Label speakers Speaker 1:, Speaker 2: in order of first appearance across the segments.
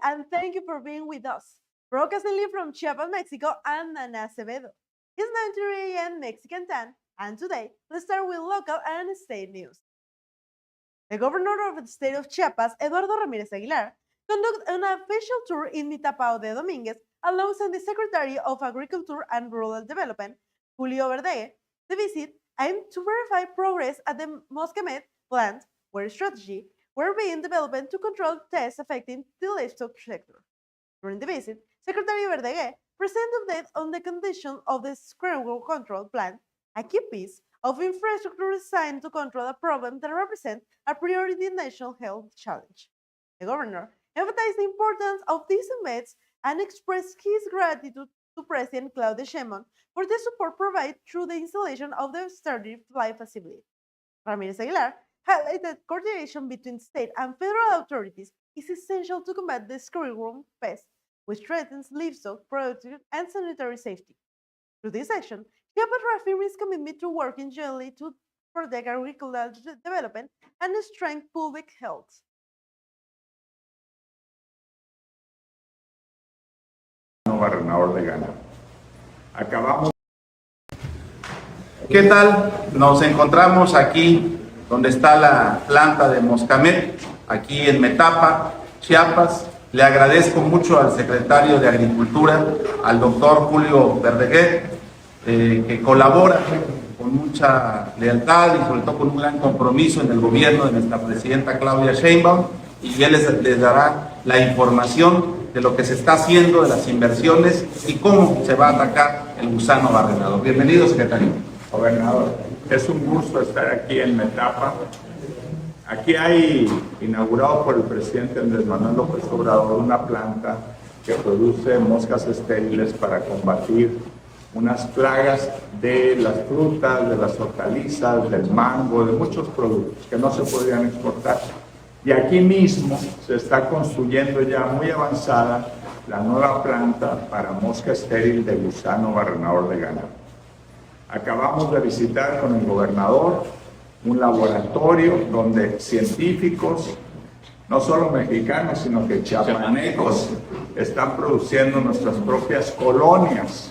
Speaker 1: and thank you for being with us. Broadcasting live from Chiapas, Mexico, I'm Ana Acevedo. It's 9:30 a.m. Mexican time, and today let's start with local and state news. The governor of the state of Chiapas, Eduardo Ramírez Aguilar, conducted an official tour in Mitapao de Domínguez alongside the Secretary of Agriculture and Rural Development, Julio Verdegue. The visit aimed to verify progress at the Moscamet plant, where strategy were being developed to control tests affecting the livestock sector. During the visit, Secretary Verdegue presented updates on the condition of the squirrel control plant, a key piece of infrastructure designed to control a problem that represents a priority national health challenge. The governor emphasized the importance of these events and expressed his gratitude to President Claudia Sheinbaum for the support provided through the installation of the sturdy fly facility. Ramirez Aguilar highlighted that coordination between state and federal authorities is essential to combat the scurryworm pest, which threatens livestock production and sanitary safety. Through this action, Chiapas reaffirmed its commitment to working jointly to protect agricultural development and strengthen public health.
Speaker 2: Gobernador de Ganado. Acabamos. ¿Qué tal? Nos encontramos aquí donde está la planta de Moscamet, aquí en Metapa, Chiapas. Le agradezco mucho al secretario de Agricultura, al doctor Julio Verdeguer, que colabora con mucha lealtad y sobre todo con un gran compromiso en el gobierno de nuestra presidenta Claudia Sheinbaum, y él les dará la información de lo que se está haciendo, de las inversiones y cómo se va a atacar el gusano barrenador. Bienvenido, secretario.
Speaker 3: Gobernador, es un gusto estar aquí en Metapa. Aquí hay, inaugurado por el presidente Andrés Manuel López Obrador, una planta que produce moscas estériles para combatir unas plagas de las frutas, de las hortalizas, del mango, de muchos productos que no se podrían exportar. Y aquí mismo se está construyendo ya muy avanzada la nueva planta para mosca estéril de gusano barrenador de ganado. Acabamos de visitar con el gobernador un laboratorio donde científicos, no solo mexicanos, sino que chiapanecos, están produciendo nuestras propias colonias,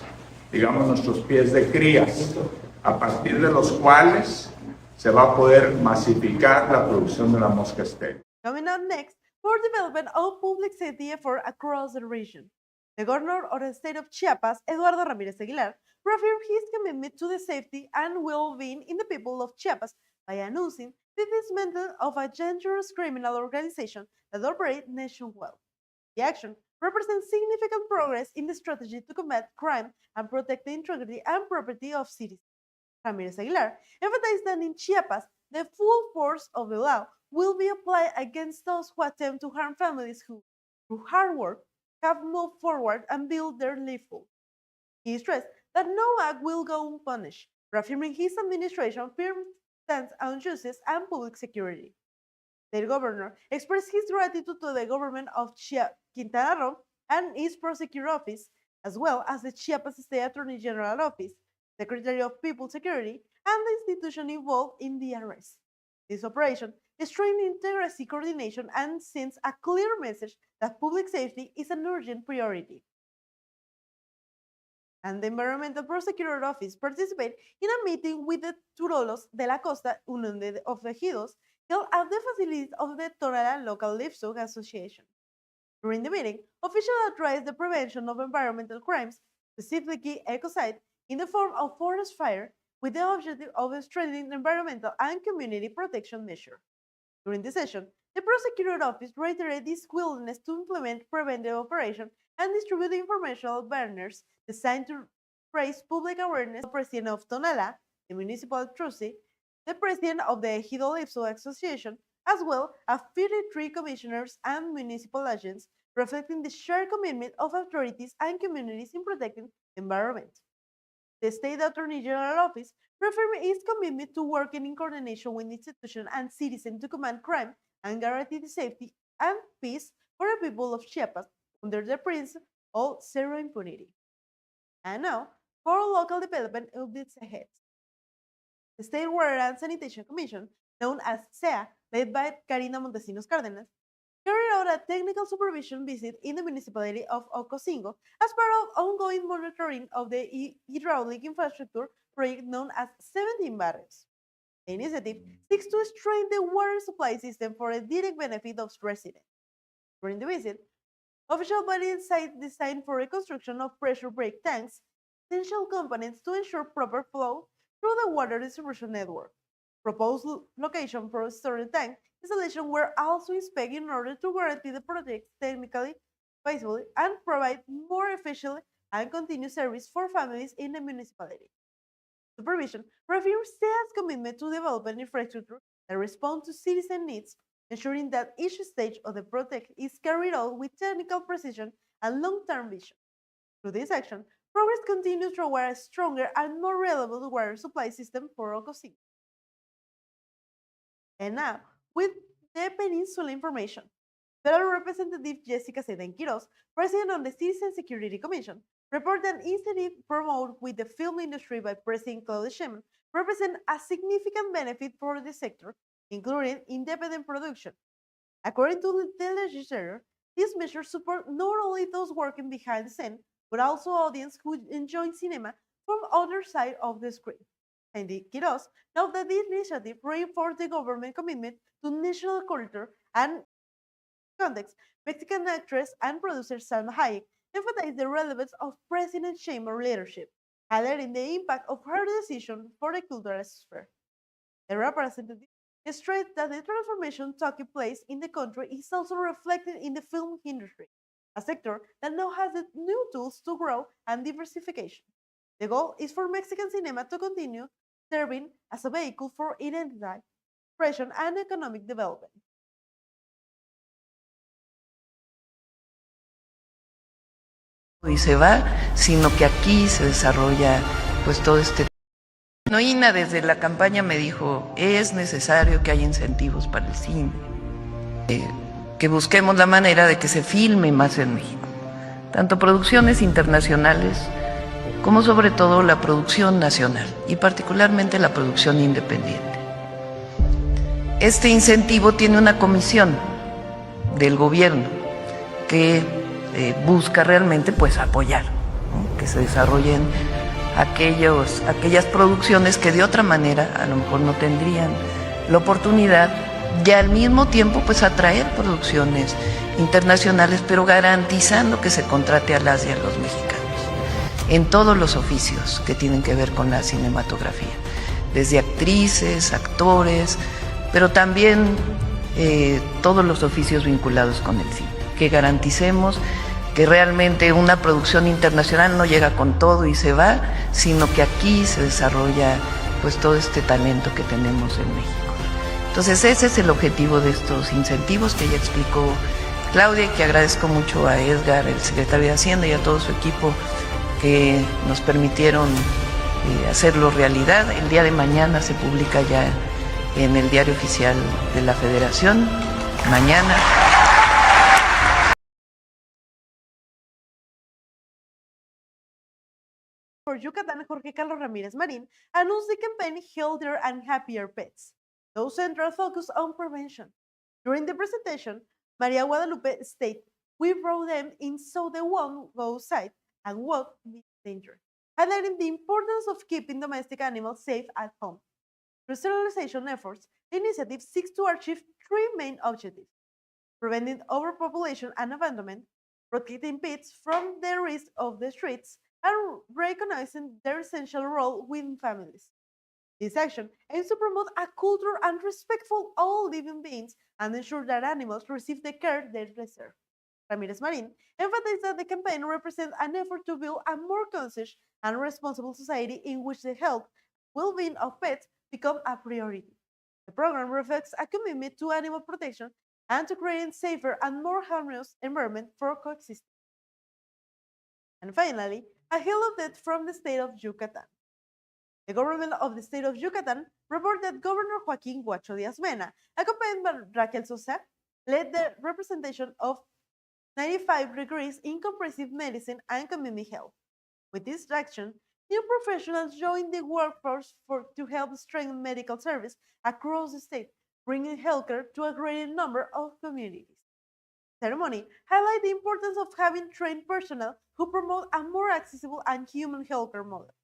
Speaker 3: digamos nuestros pies de crías, a partir de los cuales se va a poder masificar la producción de la mosca estéril.
Speaker 1: Coming up next, for development of public safety effort across the region. The governor of the state of Chiapas, Eduardo Ramírez Aguilar, reaffirmed his commitment to the safety and well-being in the people of Chiapas by announcing the dismantling of a dangerous criminal organization that operates nationwide. The action represents significant progress in the strategy to combat crime and protect the integrity and property of citizens. Ramírez Aguilar emphasized that in Chiapas, the full force of the law will be applied against those who attempt to harm families who, through hard work, have moved forward and built their livelihood. He stressed that no act will go unpunished, reaffirming his administration's firm stance on justice and public security. The governor expressed his gratitude to the government of Quintana Roo and its prosecutor office, as well as the Chiapas State Attorney General Office, Secretary of People Security, and the institution involved in the arrest. This operation strengthens integrity coordination and sends a clear message that public safety is an urgent priority. And the Environmental Prosecutor Office participated in a meeting with the Turolos de la Costa Unión of Ejidos held at the facilities of the Tonala Local Livestock Association. During the meeting, officials addressed the prevention of environmental crimes, specifically ecocide, in the form of forest fire, with the objective of strengthening environmental and community protection measures. During the session, the Prosecutor Office reiterated its willingness to implement preventive operations and distribute informational banners designed to raise public awareness. The president of Tonala, the municipal trustee, the president of the Ejido Livestock Association, as well as 53 commissioners and municipal agents, reflecting the shared commitment of authorities and communities in protecting the environment. The State Attorney General Office reaffirmed its commitment to working in coordination with institutions and citizens to combat crime and guarantee the safety and peace for the people of Chiapas under the principle of zero impunity. And now, for local development updates ahead. The State Water and Sanitation Commission, known as SEA, led by Karina Montesinos Cárdenas, carried out a technical supervision visit in the municipality of Ocosingo as part of ongoing monitoring of the hydraulic infrastructure project known as 17 Barrios. The initiative seeks to strengthen the water supply system for the direct benefit of residents. During the visit, official bodies cite design for reconstruction of pressure brake tanks, essential components to ensure proper flow through the water distribution network. Proposed location for storage tank installation were also inspected in order to guarantee the project technically feasible and provide more efficient and continuous service for families in the municipality. Supervision reaffirms state's commitment to developing infrastructure that responds to citizen needs, ensuring that each stage of the project is carried out with technical precision and long-term vision. Through this action, progress continues toward a stronger and more reliable water supply system for Ocosingo. And now, with the Peninsula information, Federal Representative Jessica Sedan Quiroz, President of the Citizen Security Commission, reported an initiative promoted with the film industry by President Claudia Sheinbaum represent a significant benefit for the sector, including independent production. According to the legislator, these measures support not only those working behind the scene, but also audience who enjoy cinema from other side of the screen. And Quiroz noted that this initiative reinforced the government commitment to national culture and context. Mexican actress and producer Salma Hayek emphasized the relevance of President Sheinbaum's leadership, highlighting the impact of her decision for the cultural sphere. The representative stressed that the transformation taking place in the country is also reflected in the film industry, a sector that now has the new tools to grow and diversification. The goal is for Mexican cinema to continue serving as a vehicle for identity, expression, and economic development.
Speaker 4: Y se va, sino que aquí se desarrolla pues todo este... Noina desde la campaña me dijo, es necesario que haya incentivos para el cine, que busquemos la manera de que se filme más en México, tanto producciones internacionales como sobre todo la producción nacional y particularmente la producción independiente. Este incentivo tiene una comisión del gobierno que busca realmente pues apoyar, ¿no? Que se desarrollen aquellas producciones que de otra manera a lo mejor no tendrían la oportunidad y al mismo tiempo pues atraer producciones internacionales, pero garantizando que se contrate a las y a los mexicanos en todos los oficios que tienen que ver con la cinematografía, desde actrices, actores, pero también todos los oficios vinculados con el cine, que garanticemos que realmente una producción internacional no llega con todo y se va, sino que aquí se desarrolla pues todo este talento que tenemos en México. Entonces ese es el objetivo de estos incentivos que ya explicó Claudia, y que agradezco mucho a Edgar, el secretario de Hacienda, y a todo su equipo que nos permitieron hacerlo realidad. El día de mañana se publica ya en el Diario Oficial de la Federación, mañana.
Speaker 1: For Yucatan, Jorge Carlos Ramírez Marín announced the campaign Healthier and Happier Pets, those central focus on prevention. During the presentation, Maria Guadalupe stated, "We brought them in so they won't go outside and won't be dangerous," highlighting the importance of keeping domestic animals safe at home. Through sterilization efforts, the initiative seeks to achieve three main objectives: preventing overpopulation and abandonment, protecting pets from the risk of the streets, and recognizing their essential role within families. This action aims to promote a culture and respect for all living beings and ensure that animals receive the care they deserve. Ramirez Marin emphasized that the campaign represents an effort to build a more conscious and responsible society in which the health and well-being of pets become a priority. The program reflects a commitment to animal protection and to creating a safer and more harmonious environment for coexistence. And finally, a hail of death from the state of Yucatan. The government of the state of Yucatan reported that Governor Joaquín Guacho Díaz Mena, accompanied by Raquel Sosa, led the representation of 95 degrees in comprehensive medicine and community health. With this action, new professionals joined the workforce to help strengthen medical service across the state, bringing healthcare to a greater number of communities. ceremony highlight the importance of having trained personnel who promote a more accessible and human healthcare model.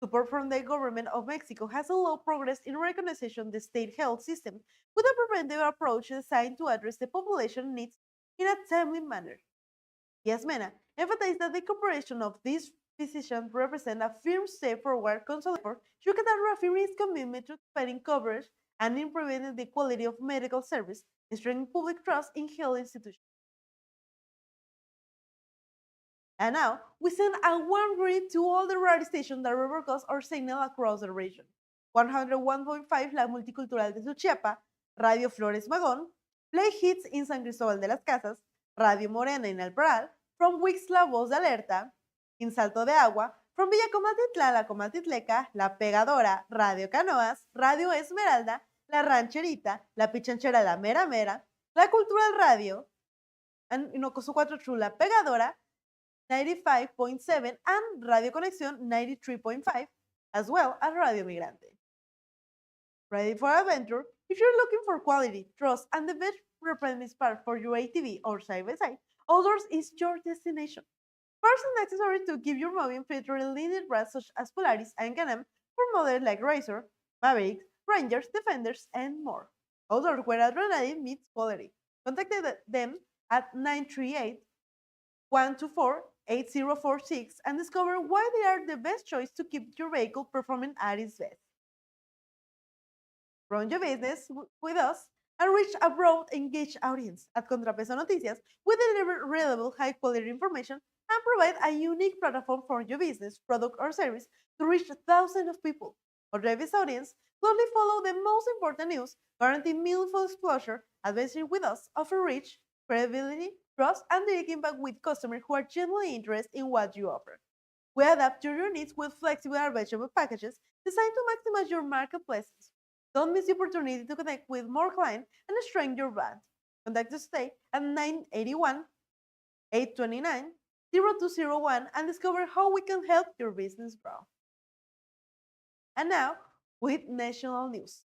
Speaker 1: Support from the government of Mexico has allowed progress in recognizing the state health system with a preventive approach designed to address the population needs in a timely manner. Yes, Mena emphasized that the cooperation of these physicians represent a firm step forward consolidating Yucatan reaffirming its commitment to expanding coverage and improving the quality of medical service, strengthening public trust in health institutions. And now, we send a warm greeting to all the radio stations that rebroadcast our signal across the region. 101.5 La Multicultural de Suchiapa, Radio Flores Magón, Play Hits in San Cristóbal de las Casas, Radio Morena en El Peral, from Wix La Voz de Alerta, in Salto de Agua, from Villa Comaltitlán, La Comaltitleca, La Pegadora, Radio Canoas, Radio Esmeralda, La Rancherita, La Pichanchera La Mera Mera, La Cultural Radio, and in Ocoso 4 True La Pegadora, 95.7 and Radio Conexión 93.5, as well as Radio Migrante. Ready for adventure? If you're looking for quality, trust, and the best reference part for your ATV or side-by-side, Outdoors is your destination. First and accessory to keep your moving featuring leading brands such as Polaris and Can-Am for models like Razor, Mavericks, Rangers, Defenders, and more. Outdoors where adrenaline meets quality. Contact them at 938 124 8046 and discover why they are the best choice to keep your vehicle performing at its best. Run your business with us and reach a broad, engaged audience. At ContraPeso Noticias, we deliver reliable, high-quality information and provide a unique platform for your business, product, or service to reach thousands of people. Our diverse audience closely follow the most important news, guarantee meaningful exposure, advancing with us, offer reach, credibility, trust, and direct impact with customers who are genuinely interested in what you offer. We adapt to your needs with flexible and available packages designed to maximize your marketplaces. Don't miss the opportunity to connect with more clients and strengthen your brand. Contact us today at 981 829 0201 and discover how we can help your business grow. And now, with national news.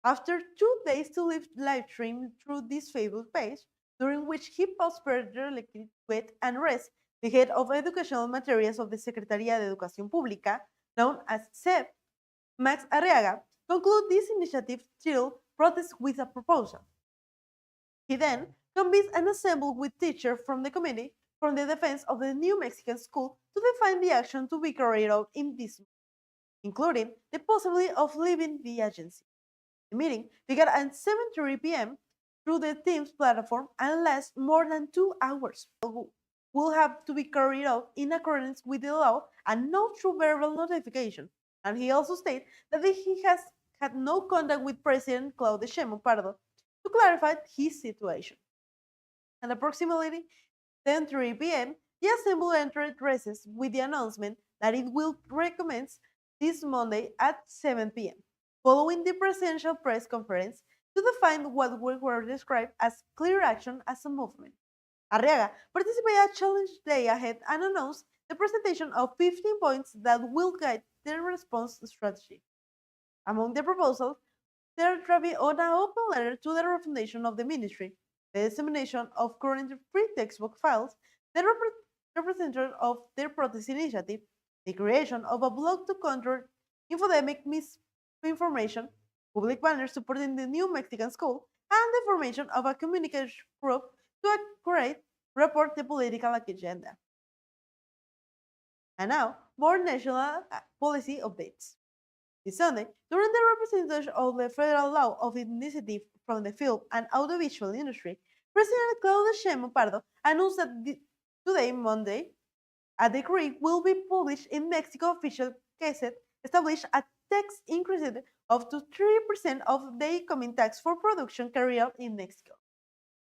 Speaker 1: After 2 days to live stream through this Facebook page, during which he posted periodically with and rest the head of educational materials of the Secretaría de Educación Pública, known as CEP, Max Arriaga, conclude this initiative titled Protest with a Proposal. He then convenes an assembly with teachers from the Committee for the Defense of the New Mexican School to define the action to be carried out in this month, including the possibility of leaving the agency. The meeting began at 7:30 p.m. through the Teams platform and lasts more than 2 hours. Will have to be carried out in accordance with the law and no through verbal notification. And he also stated that he has had no contact with President Claudio Sheinbaum Pardo to clarify his situation. At approximately 10:30 p.m., the Assembly entered recess with the announcement that it will recommence this Monday at 7 p.m., following the presidential press conference to define what were described as clear action as a movement. Arriaga participated at Challenge Day ahead and announced the presentation of 15 points that will guide their response strategy. Among the proposals, there are be on an open letter to the recommendation of the ministry, the dissemination of current free textbook files, the representation of their protest initiative, the creation of a blog to counter infodemic misinformation, public banners supporting the new Mexican school, and the formation of a communication group to accurately report the political agenda. And now, more national policy updates. This Sunday, during the representation of the federal law of initiative from the film and audiovisual industry, President Claudio Sheinbaum Pardo announced that today, Monday, a decree will be published in Mexico official gazette establish a tax increase of to 3% of the incoming tax for production carried out in Mexico.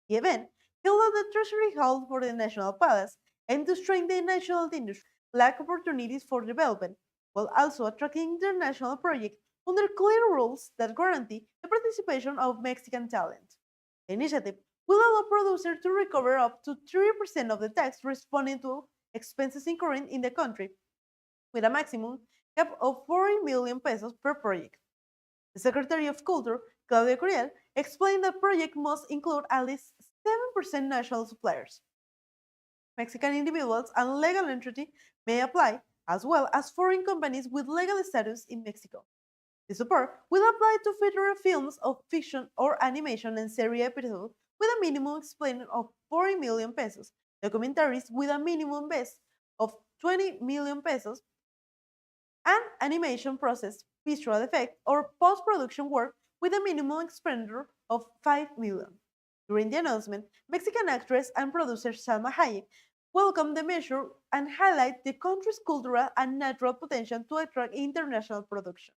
Speaker 1: The event, held at the Treasury Hall for the National Palace, aimed to strengthen the national industry, lack opportunities for development, while also attracting international projects under clear rules that guarantee the participation of Mexican talent. The initiative will allow producers to recover up to 3% of the tax responding to expenses incurring in the country, with a maximum cap of 40 million pesos per project. The Secretary of Culture, Claudia Curiel, explained that project must include at least 7% national suppliers. Mexican individuals and legal entity may apply, as well as foreign companies with legal status in Mexico. The support will apply to feature films of fiction or animation and series episodes with a minimum explained of 40 million pesos, documentaries with a minimum base of 20 million pesos, and animation process, visual effect, or post-production work with a minimum expenditure of 5 million. During the announcement, Mexican actress and producer Salma Hayek welcomed the measure and highlight the country's cultural and natural potential to attract international production.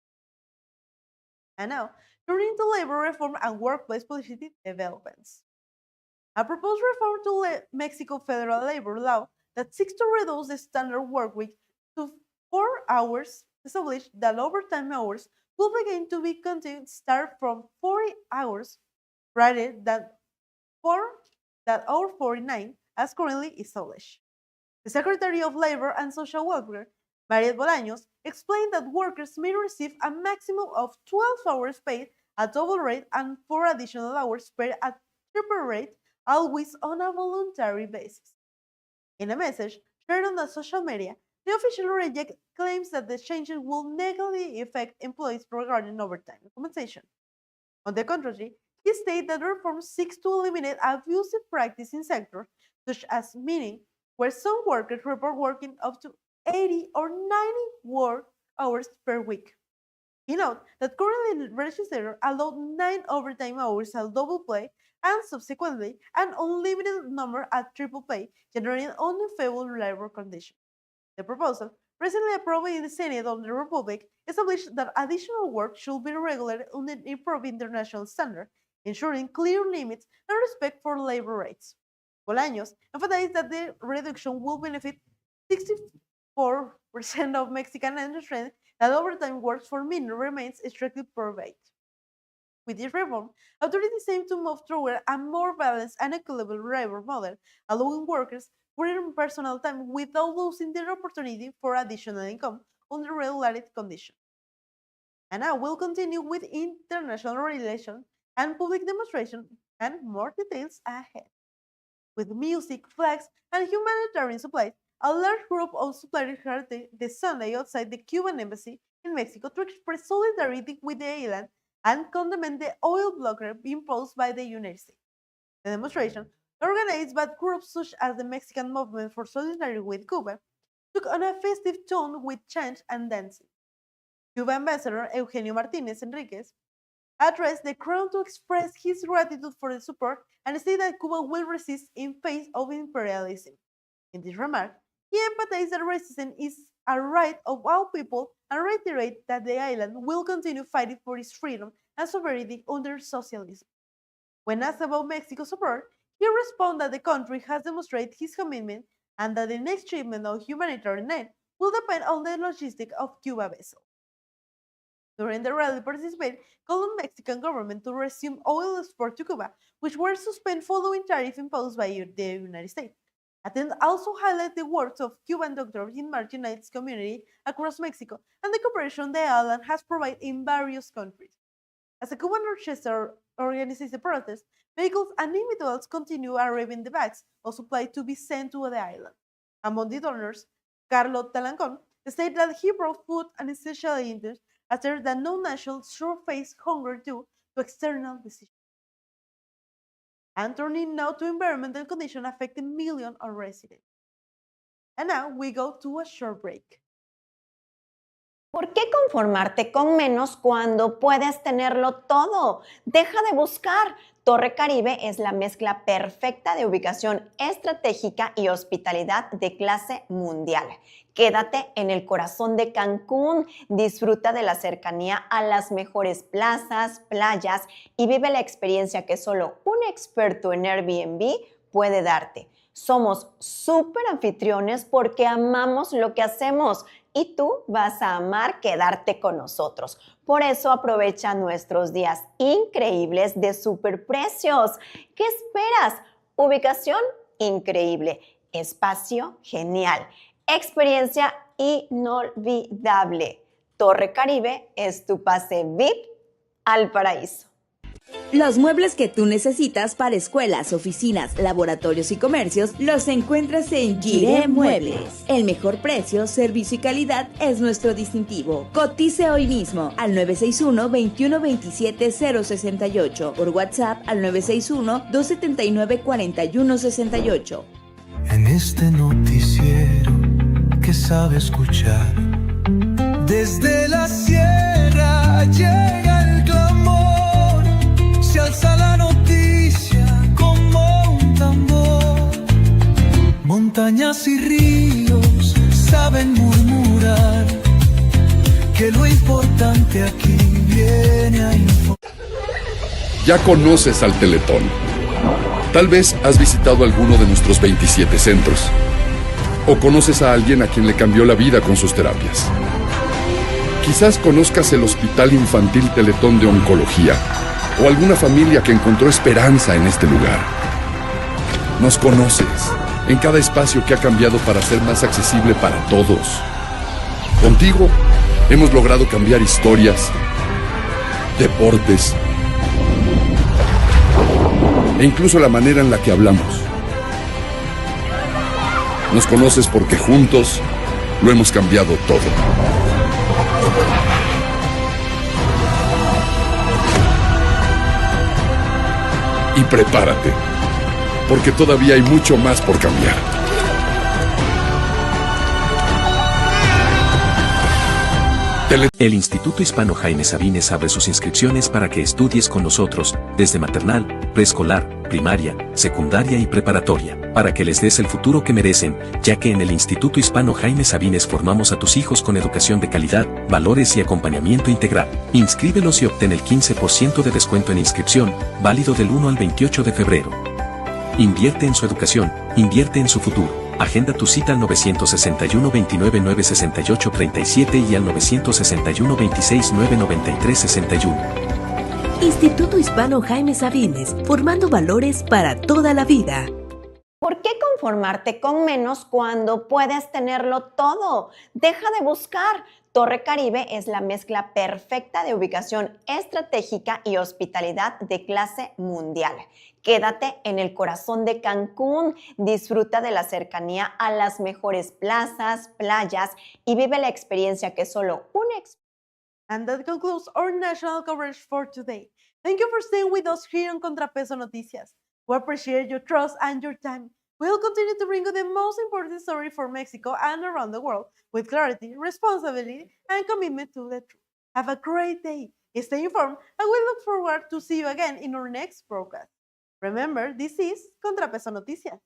Speaker 1: And now, turning to labor reform and workplace policy developments. A proposed reform to Mexico federal labor law that seeks to reduce the standard work week to 4 hours established that overtime hours will begin to be continued start from 40 hours rather than 49 as currently established. The Secretary of Labor and Social Welfare, María Bolaños, explained that workers may receive a maximum of 12 hours paid at double rate and 4 additional hours paid at triple rate, always on a voluntary basis. In a message shared on the social media, the official rejected claims that the changes will negatively affect employees regarding overtime compensation. On the contrary, he stated that the reform seeks to eliminate abusive practice in sectors such as mining, where some workers report working up to 80 or 90 work hours per week. He noted that currently registered allowed 9 overtime hours at double pay and subsequently an unlimited number at triple pay, generating unfavorable labor conditions. The proposal, recently approved in the Senate of the Republic, established that additional work should be regulated under improved international standards, ensuring clear limits and respect for labor rights. Bolaños emphasized that the reduction will benefit 64% of Mexican industry that overtime works for men remains strictly prohibited. With this reform, authorities aim to move toward a more balanced and equitable labor model, allowing workers greater personal time without losing their opportunity for additional income under regulated conditions. And now we'll continue with international relations and public demonstration and more details ahead. With music, flags, and humanitarian supplies, a large group of suppliers held the Sunday outside the Cuban embassy in Mexico to express solidarity with the island and condemn the oil blockade imposed by the United States. The demonstration, organized by groups such as the Mexican Movement for Solidarity with Cuba, took on a festive tone with chants and dancing. Cuban Ambassador Eugenio Martinez Enriquez addressed the crowd to express his gratitude for the support and stated that Cuba will resist in face of imperialism. In this remark, he emphasized that resistance is a right of all people and reiterated that the island will continue fighting for its freedom and sovereignty under socialism. When asked about Mexico's support, he responded that the country has demonstrated his commitment and that the next shipment of humanitarian aid will depend on the logistics of Cuba vessels. During the rally, participated called on Mexican government to resume oil export to Cuba, which were suspended following tariffs imposed by the United States. Attend also highlighted the works of Cuban doctors in marginalized communities across Mexico and the cooperation the island has provided in various countries. As a Cuban orchestra organizes the protest, vehicles and individuals continue arriving the bags of supply to be sent to the island. Among the donors, Carlos Talancon stated that he brought food and essential items after that no nation should face hunger due to external decisions. And turning now to environmental conditions affecting millions of residents. And now we go to a short break.
Speaker 5: ¿Por qué conformarte con menos cuando puedes tenerlo todo? Deja de buscar. Torre Caribe es la mezcla perfecta de ubicación estratégica y hospitalidad de clase mundial. Quédate en el corazón de Cancún, disfruta de la cercanía a las mejores plazas, playas y vive la experiencia que solo un experto en Airbnb puede darte. Somos súper anfitriones porque amamos lo que hacemos y tú vas a amar quedarte con nosotros. Por eso aprovecha nuestros días increíbles de superprecios. ¿Qué esperas? Ubicación increíble, espacio genial, experiencia inolvidable. Torre Caribe es tu pase VIP al paraíso.
Speaker 6: Los muebles que tú necesitas para escuelas, oficinas, laboratorios y comercios los encuentras en Giré Muebles. El mejor precio, servicio y calidad es nuestro distintivo. Cotice hoy mismo al 961-2127-068, por WhatsApp al 961-279-4168.
Speaker 7: En este noticiero que sabe escuchar, desde la sierra llega el clamor, se alza la noticia como un tambor. Montañas y ríos saben murmurar que lo importante aquí viene a informar.
Speaker 8: Ya conoces al Teletón. Tal vez has visitado alguno de nuestros 27 centros. O conoces a alguien a quien le cambió la vida con sus terapias. Quizás conozcas el Hospital Infantil Teletón de Oncología o alguna familia que encontró esperanza en este lugar. Nos conoces en cada espacio que ha cambiado para ser más accesible para todos. Contigo hemos logrado cambiar historias, deportes e incluso la manera en la que hablamos. Nos conoces porque juntos lo hemos cambiado todo. Y prepárate, porque todavía hay mucho más por cambiar.
Speaker 9: El Instituto Hispano Jaime Sabines abre sus inscripciones para que estudies con nosotros, desde maternal, preescolar, primaria, secundaria y preparatoria, para que les des el futuro que merecen, ya que en el Instituto Hispano Jaime Sabines formamos a tus hijos con educación de calidad, valores y acompañamiento integral. Inscríbelos y obtén el 15% de descuento en inscripción, válido del 1 al 28 de febrero. Invierte en su educación, invierte en su futuro. Agenda tu cita al 961-29-968-37 y al 961-26-993-61.
Speaker 10: Instituto Hispano Jaime Sabines, formando valores para toda la vida.
Speaker 5: ¿Por qué conformarte con menos cuando puedes tenerlo todo? Deja de buscar. Torre Caribe es la mezcla perfecta de ubicación estratégica y hospitalidad de clase mundial. Quédate en el corazón de Cancún, disfruta de la cercanía a las mejores plazas, playas y vive la experiencia que solo una experiencia.
Speaker 1: And that concludes our national coverage for today. Thank you for staying with us here on ContraPeso Noticias. We appreciate your trust and your time. We'll continue to bring you the most important story for Mexico and around the world with clarity, responsibility, and commitment to the truth. Have a great day. Stay informed, and we look forward to see you again in our next broadcast. Remember, this is ContraPeso Noticias.